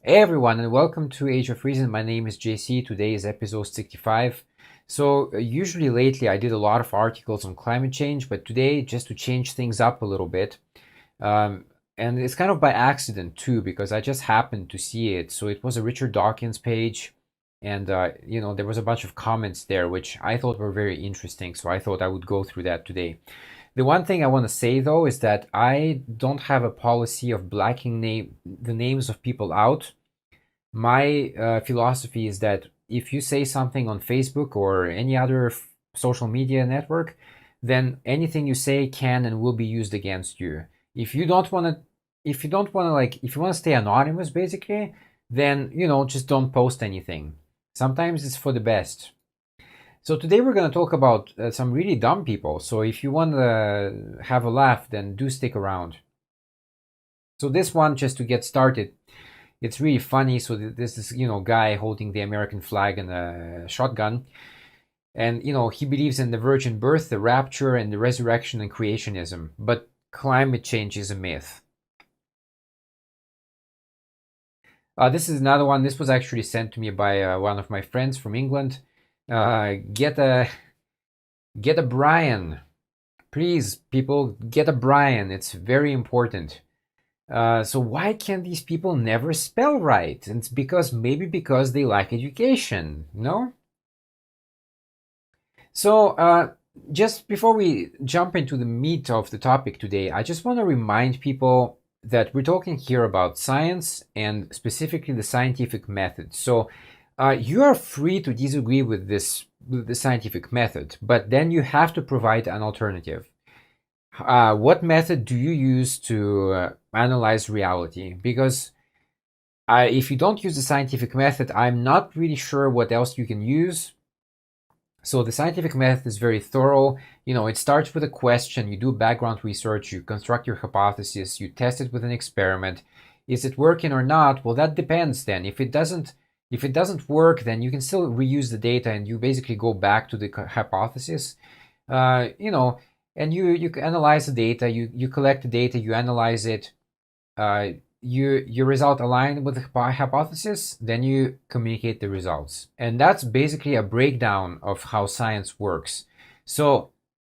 Hey everyone, and welcome to Age of Reason. My name is JC. Today is episode 65. So, usually lately I did a lot of articles on climate change, but today, just to change things up a little bit, um, and it's kind of by accident too, because I just happened to see it. So, it was a Richard Dawkins page, and there was a bunch of comments there, which I thought were very interesting. So, I thought I would go through that today. The one thing I want to say though is that I don't have a policy of blacking the names of people out. My philosophy is that if you say something on Facebook or any other social media network, then anything you say can and will be used against you. If you don't want to, if you want to stay anonymous, basically, then just don't post anything. Sometimes it's for the best. So today we're going to talk about some really dumb people. So if you want to have a laugh, then do stick around. So this one, just to get started, it's really funny. So there's this guy holding the American flag and a shotgun, and he believes in the virgin birth, the rapture, and the resurrection and creationism. But climate change is a myth. This is another one. This was actually sent to me by one of my friends from England. Get a Brian, please, people. Get a Brian. It's very important. So why can these people never spell right? And it's maybe because they lack education, no? So just before we jump into the meat of the topic today, I just want to remind people that we're talking here about science and specifically the scientific method. So you are free to disagree with the scientific method, but then you have to provide an alternative. What method do you use to analyze reality? Because if you don't use the scientific method, I'm not really sure what else you can use. So the scientific method is very thorough. It starts with a question, you do background research, you construct your hypothesis, you test it with an experiment. Is it working or not? Well, that depends then. If it doesn't work, then you can still reuse the data and you basically go back to the hypothesis. And you analyze the data, you collect the data, you analyze it, your result align with the hypothesis, then you communicate the results. And that's basically a breakdown of how science works. So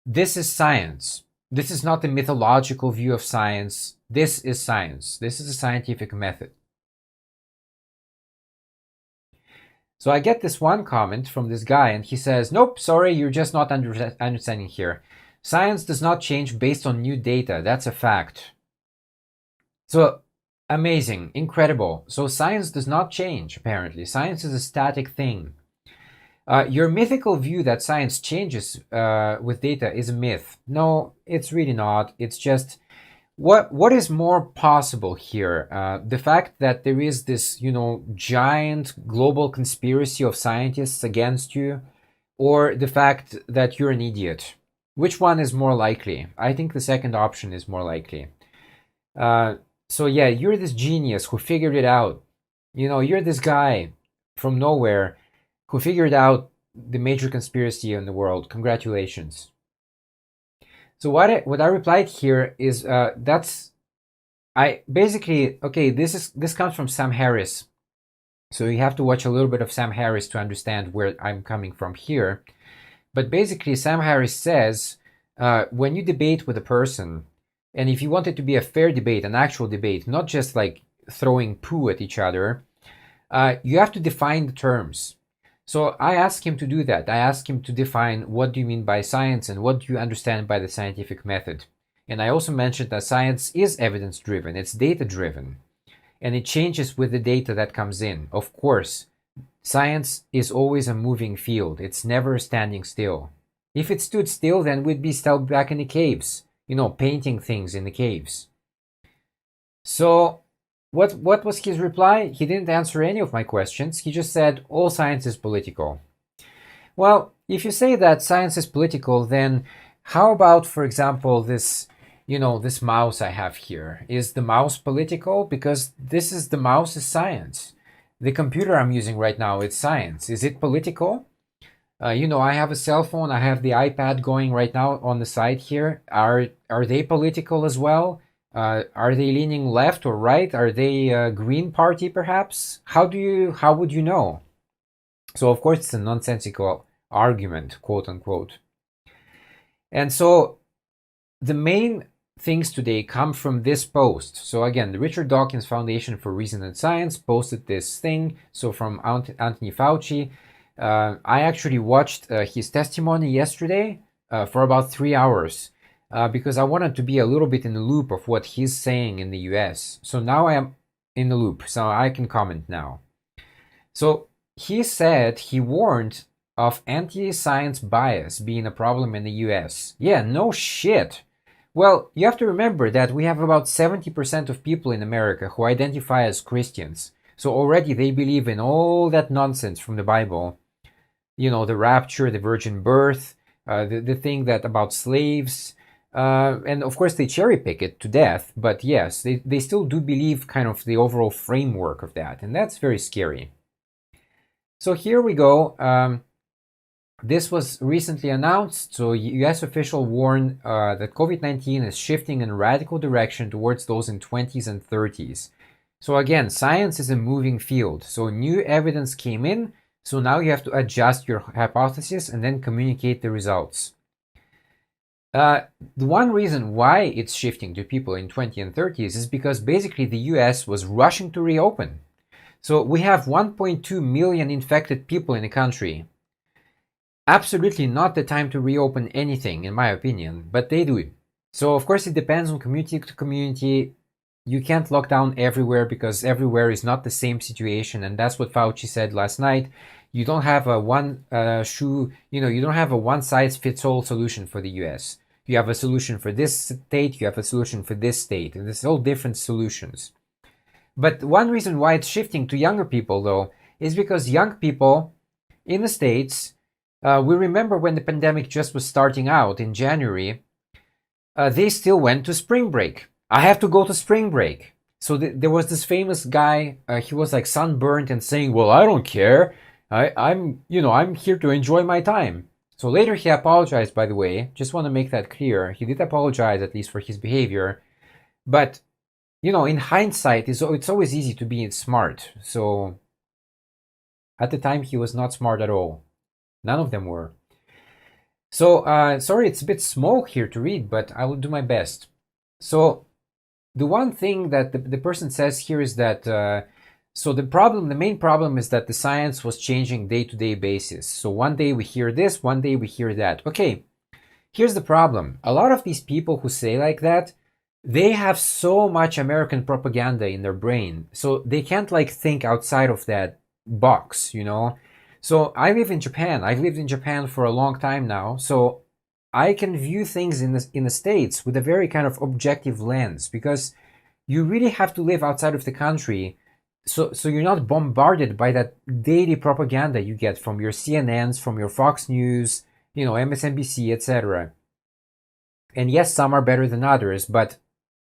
this is science. This is not the mythological view of science. This is science. This is a scientific method. So I get this one comment from this guy, and he says, nope, sorry, you're just not understanding here. Science does not change based on new data. That's a fact. So amazing, incredible. So science does not change, apparently. Science is a static thing. Your mythical view that science changes with data is a myth. No, it's really not. It's just what is more possible here? The fact that there is this, giant global conspiracy of scientists against you, or the fact that you're an idiot? Which one is more likely? I think the second option is more likely. So yeah, you're this genius who figured it out. You're this guy from nowhere who figured out the major conspiracy in the world. Congratulations. So what I replied here is I basically, okay, this comes from Sam Harris. So you have to watch a little bit of Sam Harris to understand where I'm coming from here. But basically, Sam Harris says, when you debate with a person, and if you want it to be a fair debate, an actual debate, not just like throwing poo at each other, you have to define the terms. So I asked him to do that. I asked him to define what do you mean by science and what do you understand by the scientific method. And I also mentioned that science is evidence-driven, it's data-driven, and it changes with the data that comes in. Of course, science is always a moving field. It's never standing still. If it stood still, then we'd be still back in the caves, painting things in the caves. So what was his reply? He didn't answer any of my questions. He just said, all science is political. Well, if you say that science is political, then how about, for example, this mouse I have here? Is the mouse political? Because the mouse is science. The computer I'm using right now, it's science. Is it political? I have a cell phone. I have the iPad going right now on the side here. Are they political as well? Are they leaning left or right? Are they a Green Party, perhaps? How would you know? So of course it's a nonsensical argument, quote unquote. And so the main things today come from this post. So again, the Richard Dawkins Foundation for Reason and Science posted this thing. So from Anthony Fauci, I actually watched his testimony yesterday for about 3 hours because I wanted to be a little bit in the loop of what he's saying in the US. So now I am in the loop, so I can comment now. So he said, he warned of anti-science bias being a problem in the US. Yeah, no shit. Well, you have to remember that we have about 70% of people in America who identify as Christians. So already they believe in all that nonsense from the Bible. You know, the rapture, the virgin birth, the thing that about slaves. And of course they cherry pick it to death. But yes, they still do believe kind of the overall framework of that. And that's very scary. So here we go. This was recently announced. So US official warned that COVID-19 is shifting in a radical direction towards those in 20s and 30s. So again, science is a moving field. So new evidence came in. So now you have to adjust your hypothesis and then communicate the results. The one reason why it's shifting to people in 20 and 30s is because basically the US was rushing to reopen. So we have 1.2 million infected people in the country. Absolutely not the time to reopen anything, in my opinion, but they do it. So of course it depends on community to community. You can't lock down everywhere because everywhere is not the same situation, and that's what Fauci said last night. You don't have a you don't have a one-size-fits-all solution for the US. You have a solution for this state, you have a solution for this state, and there's all different solutions. But one reason why it's shifting to younger people, though, is because young people in the States, we remember when the pandemic just was starting out in January, they still went to spring break. I have to go to spring break. So there was this famous guy, he was like sunburnt and saying, well, I don't care. I'm here to enjoy my time. So later he apologized, by the way. Just want to make that clear. He did apologize, at least for his behavior. But, in hindsight, it's always easy to be smart. So at the time, he was not smart at all. None of them were. So, sorry, it's a bit small here to read, but I will do my best. So, the one thing that the person says here is that, the main problem is that the science was changing day-to-day basis. So one day we hear this, one day we hear that. Okay, here's the problem. A lot of these people who say like that, they have so much American propaganda in their brain. So they can't think outside of that box, So I live in Japan. I've lived in Japan for a long time now. So I can view things in the States with a very kind of objective lens, because you really have to live outside of the country. So you're not bombarded by that daily propaganda you get from your CNNs, from your Fox News, MSNBC, etc. And yes, some are better than others, but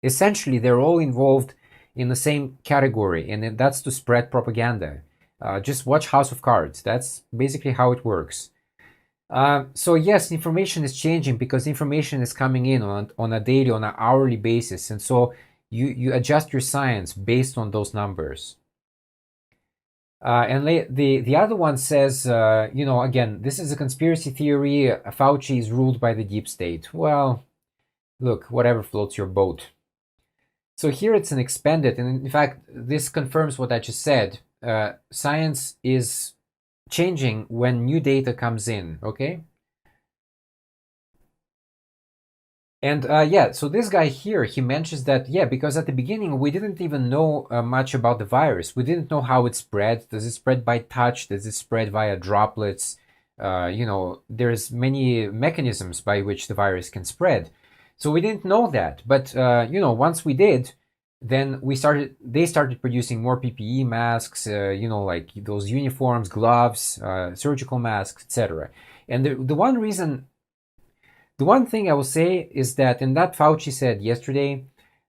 essentially they're all involved in the same category, and that's to spread propaganda. Just watch House of Cards. That's basically how it works. So yes, information is changing because information is coming in on a daily, on an hourly basis, and so you adjust your science based on those numbers. And the other one says, again, this is a conspiracy theory. Fauci is ruled by the deep state. Well, look, whatever floats your boat. So here it's an expanded, and in fact, this confirms what I just said. Science is changing when new data comes in, okay? And so this guy here, he mentions that, because at the beginning we didn't even know much about the virus. We didn't know how it spread. Does it spread by touch? Does it spread via droplets? There's many mechanisms by which the virus can spread. So we didn't know that. But, once we did, then they started producing more PPE masks, like those uniforms, gloves, surgical masks, etc. And the one thing I will say is that, and that Fauci said yesterday,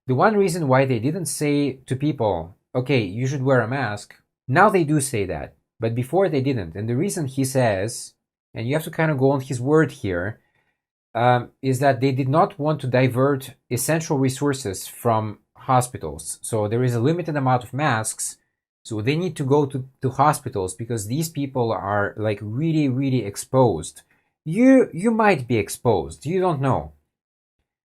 the one reason why they didn't say to people, okay, you should wear a mask, now they do say that, but before they didn't. And the reason he says, and you have to kind of go on his word here, is that they did not want to divert essential resources from hospitals. So there is a limited amount of masks. So they need to go to hospitals because these people are like really, really exposed. You might be exposed. You don't know.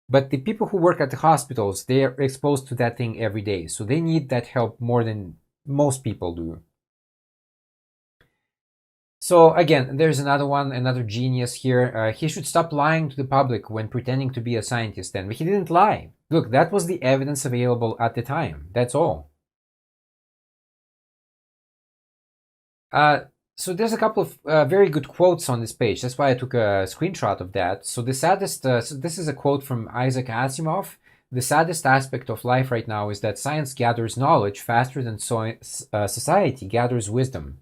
But the people who work at the hospitals, they are exposed to that thing every day. So they need that help more than most people do. So again, there's another one, another genius here. He should stop lying to the public when pretending to be a scientist then. But he didn't lie. Look, that was the evidence available at the time. That's all. So there's a couple of very good quotes on this page. That's why I took a screenshot of that. So the saddest, so this is a quote from Isaac Asimov. The saddest aspect of life right now is that science gathers knowledge faster than society gathers wisdom.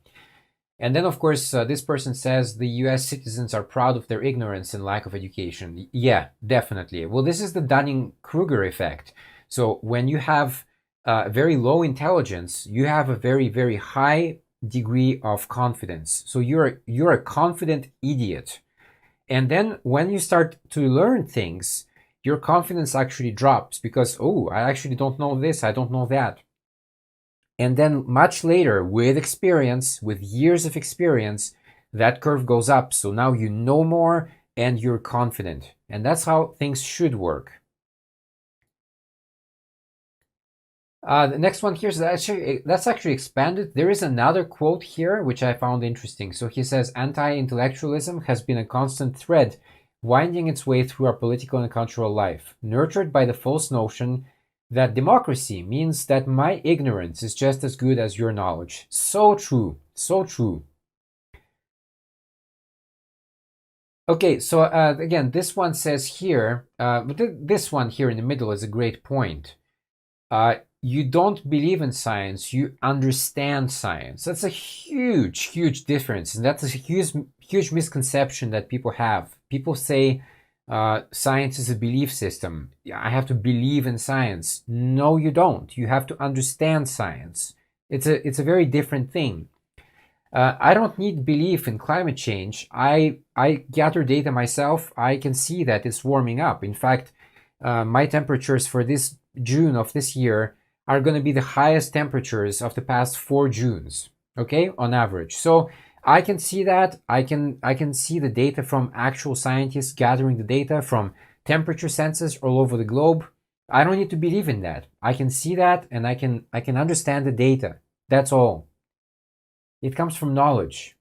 And then, of course, this person says the US citizens are proud of their ignorance and lack of education. Yeah, definitely. Well, this is the Dunning-Kruger effect. So when you have very low intelligence, you have a very, very high degree of confidence. So you're a confident idiot. And then when you start to learn things, your confidence actually drops because, oh, I actually don't know this, I don't know that. And then much later, with experience, with years of experience, that curve goes up. So now you know more and you're confident. And that's how things should work. The next one here is that's actually expanded. There is another quote here, which I found interesting. So he says, anti-intellectualism has been a constant thread winding its way through our political and cultural life, nurtured by the false notion that democracy means that my ignorance is just as good as your knowledge. So true. So true. Okay, so again, this one says here, this one here in the middle is a great point. You don't believe in science, you understand science. That's a huge, huge difference. And that's a huge, huge misconception that people have. People say science is a belief system. I have to believe in science. No, you don't. You have to understand science. It's a very different thing. I don't need belief in climate change. I gather data myself. I can see that it's warming up. In fact, my temperatures for this June of this year are going to be the highest temperatures of the past 4 Junes, okay, on average. So I can see that. I can see the data from actual scientists gathering the data from temperature sensors all over the globe. I don't need to believe in that. I can see that and I can understand the data. That's all. It comes from knowledge.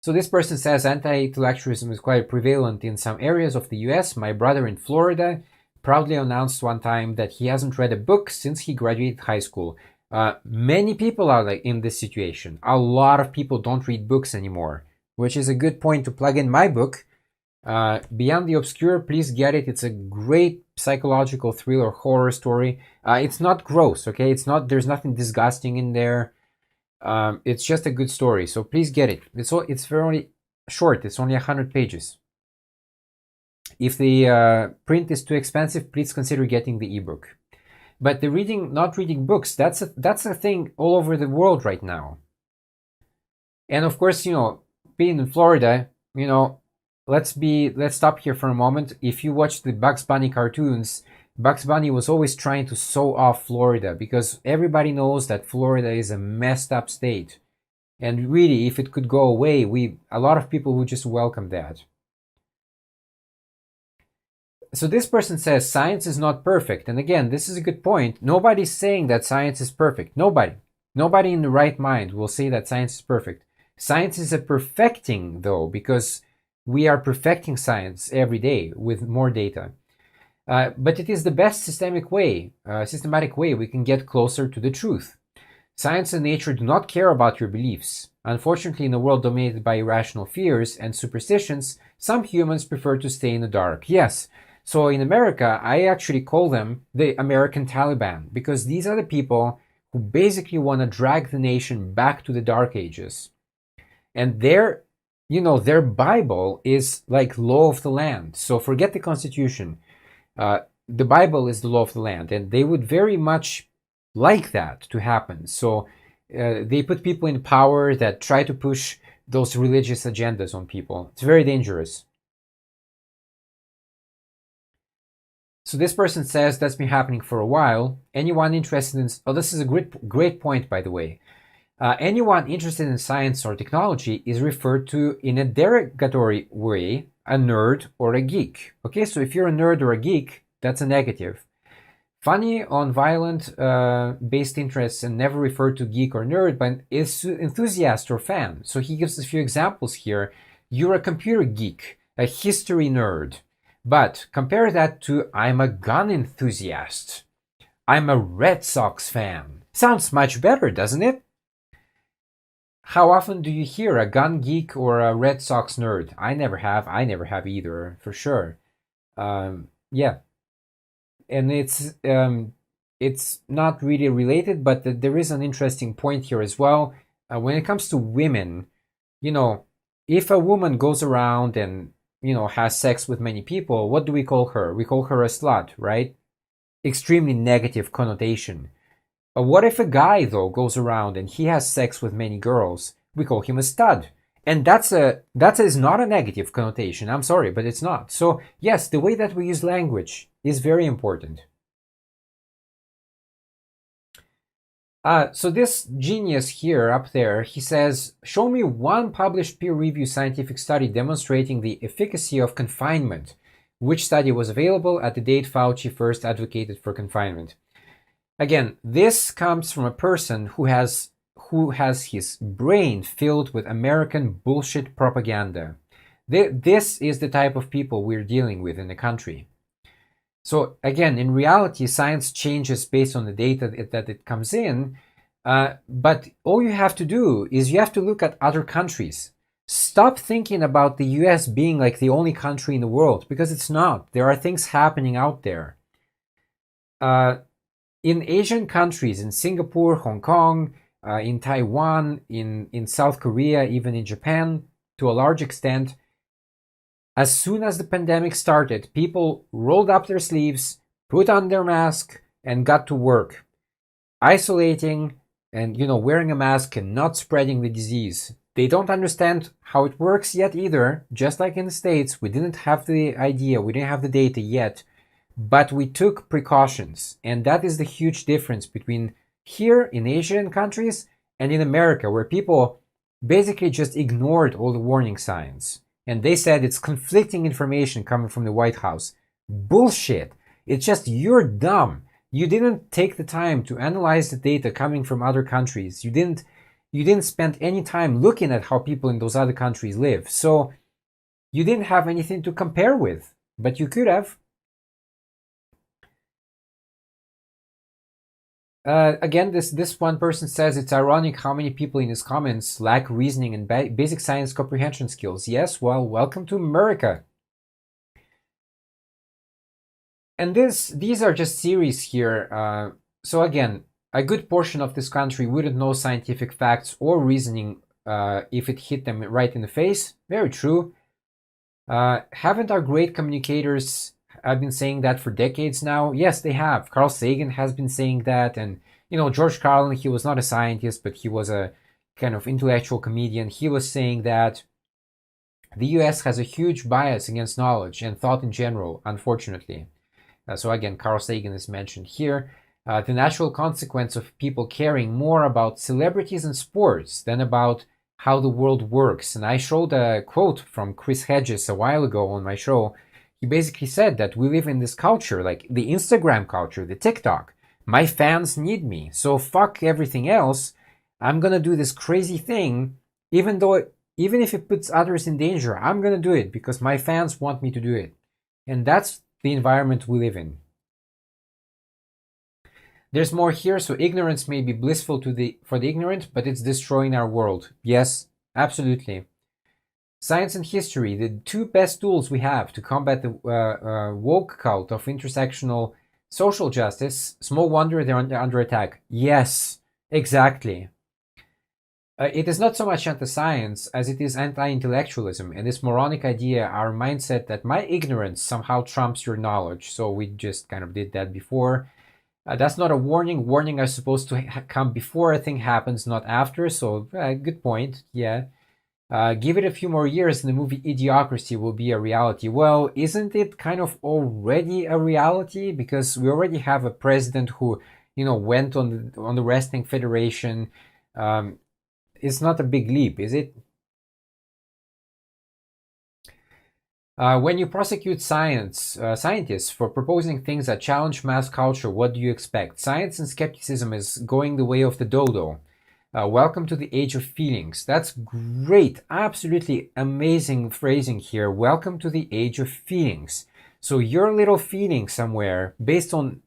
So this person says anti-intellectualism is quite prevalent in some areas of the US. My brother in Florida proudly announced one time that he hasn't read a book since he graduated high school. Many people are like in this situation. A lot of people don't read books anymore, which is a good point to plug in my book. Beyond the Obscure, please get it. It's a great psychological thriller horror story. It's not gross, okay? There's nothing disgusting in there. It's just a good story, so please get it. It's very short. It's only 100 pages. If the print is too expensive, please consider getting the ebook. But the not reading books, that's a thing all over the world right now. And of course, being in Florida, let's stop here for a moment. If you watch the Bugs Bunny cartoons, Bugs Bunny was always trying to show off Florida because everybody knows that Florida is a messed up state. And really, if it could go away, a lot of people would just welcome that. So this person says science is not perfect. And again, this is a good point. Nobody's saying that science is perfect. Nobody in the right mind will say that science is perfect. Science is a perfecting, though, because we are perfecting science every day with more data. But it is the best systematic way we can get closer to the truth. Science and nature do not care about your beliefs. Unfortunately, in a world dominated by irrational fears and superstitions, some humans prefer to stay in the dark. Yes. So in America, I actually call them the American Taliban because these are the people who basically want to drag the nation back to the Dark Ages. And their Bible is like law of the land. So forget the Constitution. The Bible is the law of the land, and they would very much like that to happen. So they put people in power that try to push those religious agendas on people. It's very dangerous. So this person says that's been happening for a while. Anyone interested in... Oh, this is a great point, by the way. Anyone interested in science or technology is referred to in a derogatory way, a nerd or a geek. Okay, so if you're a nerd or a geek, that's a negative. Funny on violent based interests and never referred to geek or nerd, but is enthusiast or fan. So he gives a few examples here. You're a computer geek, a history nerd. But compare that to I'm a gun enthusiast. I'm a Red Sox fan. Sounds much better, doesn't it? How often do you hear a gun geek or a Red Sox nerd? I never have. I never have either, for sure. Yeah. And it's not really related, but there is an interesting point here as well. When it comes to women, you know, if a woman goes around and, you know, has sex with many people, what do we call her? We call her a slut, right? Extremely negative connotation. What if a guy, though, goes around and he has sex with many girls? We call him a stud. And that is not a negative connotation. I'm sorry, but it's not. So yes, the way that we use language is very important. So this genius here up there, he says, show me one published peer-reviewed scientific study demonstrating the efficacy of confinement. Which study was available at the date Fauci first advocated for confinement? Again, this comes from a person who has his brain filled with American bullshit propaganda. This is the type of people we're dealing with in the country. So again, in reality, science changes based on the data that it comes in, but all you have to do is you have to look at other countries. Stop thinking about the US being like the only country in the world, because it's not. There are things happening out there. In Asian countries, in Singapore, Hong Kong, in Taiwan, in South Korea, even in Japan, to a large extent, as soon as the pandemic started, people rolled up their sleeves, put on their mask, and got to work. Isolating and, you know, wearing a mask and not spreading the disease. They don't understand how it works yet either. Just like in the States, we didn't have the idea, we didn't have the data yet, but we took precautions. And that is the huge difference between here in Asian countries and in America, where people basically just ignored all the warning signs. And they said it's conflicting information coming from the White House. Bullshit. It's just you're dumb. You didn't take the time to analyze the data coming from other countries. You didn't spend any time looking at how people in those other countries live. So you didn't have anything to compare with, but you could have. Again, this one person says it's ironic how many people in his comments lack reasoning and basic science comprehension skills. Yes, well, welcome to America. And these are just series here. So again, a good portion of this country wouldn't know scientific facts or reasoning if it hit them right in the face. Very true. Haven't our great communicators I've been saying that for decades now? Yes, they have. Carl Sagan has been saying that, and you know, George Carlin, he was not a scientist, but he was a kind of intellectual comedian. He was saying that the US has a huge bias against knowledge and thought in general, unfortunately. So again, Carl Sagan is mentioned here. The natural consequence of people caring more about celebrities and sports than about how the world works. And I showed a quote from Chris Hedges a while ago on my show. He basically said that we live in this culture, like the Instagram culture, the TikTok. My fans need me, so fuck everything else. I'm gonna do this crazy thing, even if it puts others in danger. I'm gonna do it because my fans want me to do it. And that's the environment we live in. There's more here. So ignorance may be blissful for the ignorant, but it's destroying our world. Yes, absolutely. Science and history, the two best tools we have to combat the woke cult of intersectional social justice. Small wonder they're under attack. Yes, exactly. It is not so much anti-science as it is anti-intellectualism, and this moronic idea, our mindset that my ignorance somehow trumps your knowledge. So we just kind of did that before. That's not a warning. Warning are supposed to come before a thing happens, not after. So good point. Yeah. Give it a few more years and the movie Idiocracy will be a reality. Well, isn't it kind of already a reality? Because we already have a president who, went on the Wrestling Federation. It's not a big leap, is it? When you prosecute scientists for proposing things that challenge mass culture, what do you expect? Science and skepticism is going the way of the dodo. Welcome to the age of feelings. That's great. Absolutely amazing phrasing here. Welcome to the age of feelings. So your little feeling somewhere based on,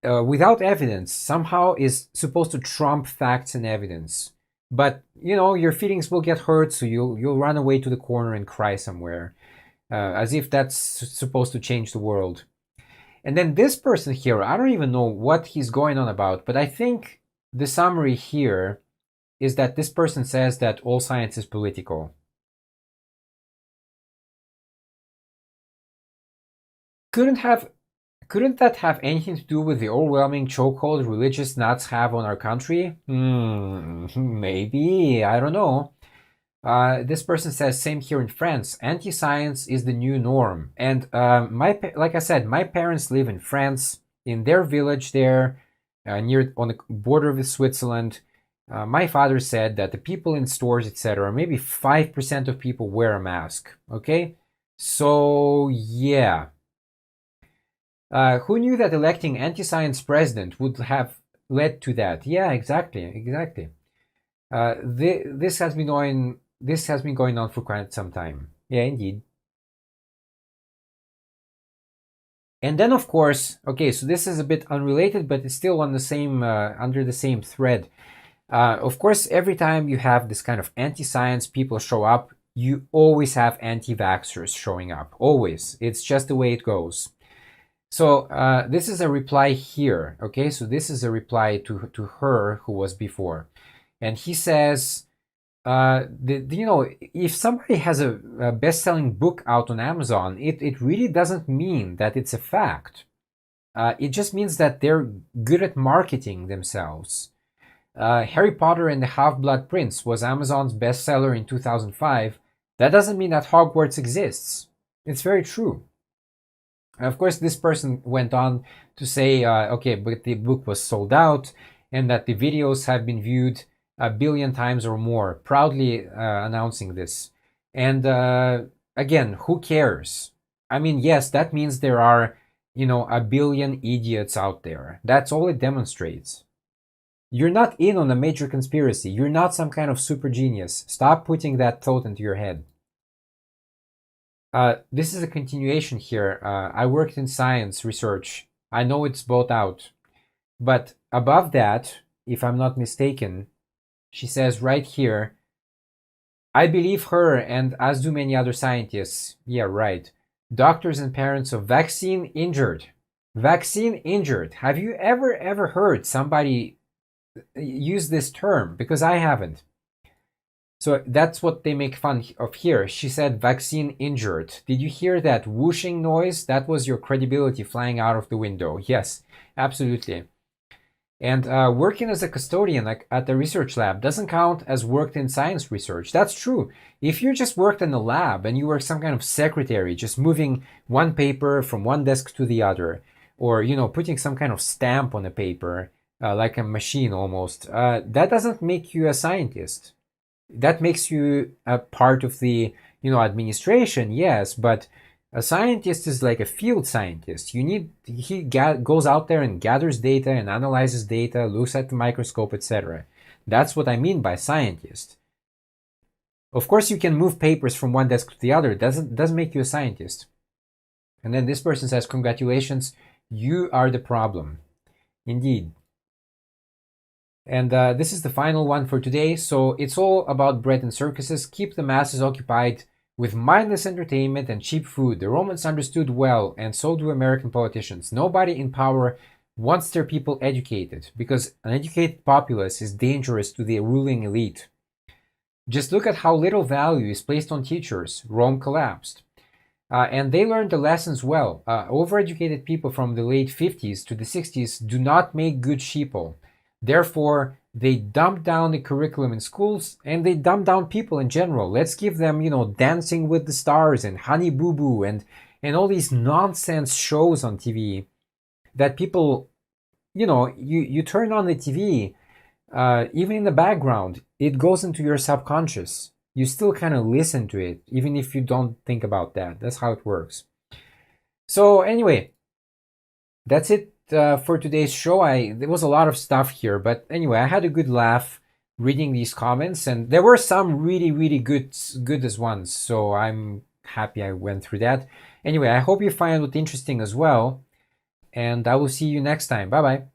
without evidence somehow is supposed to trump facts and evidence. But, your feelings will get hurt, so you'll run away to the corner and cry somewhere. As if that's supposed to change the world. And then this person here, I don't even know what he's going on about, but I think the summary here is that this person says that all science is political. Couldn't that have anything to do with the overwhelming chokehold religious nuts have on our country? Maybe, I don't know. This person says, same here in France. Anti-science is the new norm. And like I said, my parents live in France, in their village there, near on the border with Switzerland. My father said that the people in stores, etc., maybe 5% of people wear a mask. Okay, so yeah. Who knew that electing anti-science president would have led to that? Yeah, exactly. This has been going on for quite some time. Yeah, indeed. And then, of course, okay, so this is a bit unrelated, but it's still on the same under the same thread. Of course, every time you have this kind of anti-science people show up, you always have anti-vaxxers showing up. Always. It's just the way it goes. So this is a reply here. Okay, so this is a reply to her who was before. And he says, if somebody has a best-selling book out on Amazon, it really doesn't mean that it's a fact. It just means that they're good at marketing themselves. Harry Potter and the Half-Blood Prince was Amazon's bestseller in 2005. That doesn't mean that Hogwarts exists. It's very true. Of course, this person went on to say, okay, but the book was sold out and that the videos have been viewed 1 billion times or more, proudly announcing this. And again, who cares? I mean, yes, that means there are, 1 billion idiots out there. That's all it demonstrates. You're not in on a major conspiracy. You're not some kind of super genius. Stop putting that thought into your head. This is a continuation here. I worked in science research. I know it's bought out. But above that, if I'm not mistaken, she says right here, I believe her and as do many other scientists. Yeah, right. Doctors and parents of vaccine injured. Vaccine injured. Have you ever heard somebody use this term? Because I haven't. So that's what they make fun of here. She said vaccine injured. Did you hear that whooshing noise? That was your credibility flying out of the window. Yes, absolutely. And working as a custodian at the research lab doesn't count as worked in science research. That's true. If you just worked in a lab and you were some kind of secretary, just moving one paper from one desk to the other, or putting some kind of stamp on a paper, like a machine almost, that doesn't make you a scientist. That makes you a part of the administration, yes, but a scientist is like a field scientist. He goes out there and gathers data and analyzes data, looks at the microscope, etc. That's what I mean by scientist. Of course, you can move papers from one desk to the other. It doesn't make you a scientist. And then this person says, congratulations, you are the problem. Indeed. And this is the final one for today. So it's all about bread and circuses. Keep the masses occupied with mindless entertainment and cheap food. The Romans understood well, and so do American politicians. Nobody in power wants their people educated, because an educated populace is dangerous to the ruling elite. Just look at how little value is placed on teachers. Rome collapsed. And they learned the lessons well. Overeducated people from the late 50s to the 60s do not make good sheeple. Therefore, They dump down the curriculum in schools, and they dump down people in general. Let's give them, Dancing with the Stars and Honey Boo Boo and all these nonsense shows on TV that people, you turn on the TV, even in the background, it goes into your subconscious. You still kind of listen to it, even if you don't think about that. That's how it works. So anyway, that's it for today's show. There was a lot of stuff here, but anyway, I had a good laugh reading these comments, and there were some really, really good as ones. So I'm happy I went through that. Anyway, I hope you find it interesting as well, and I will see you next time. Bye bye.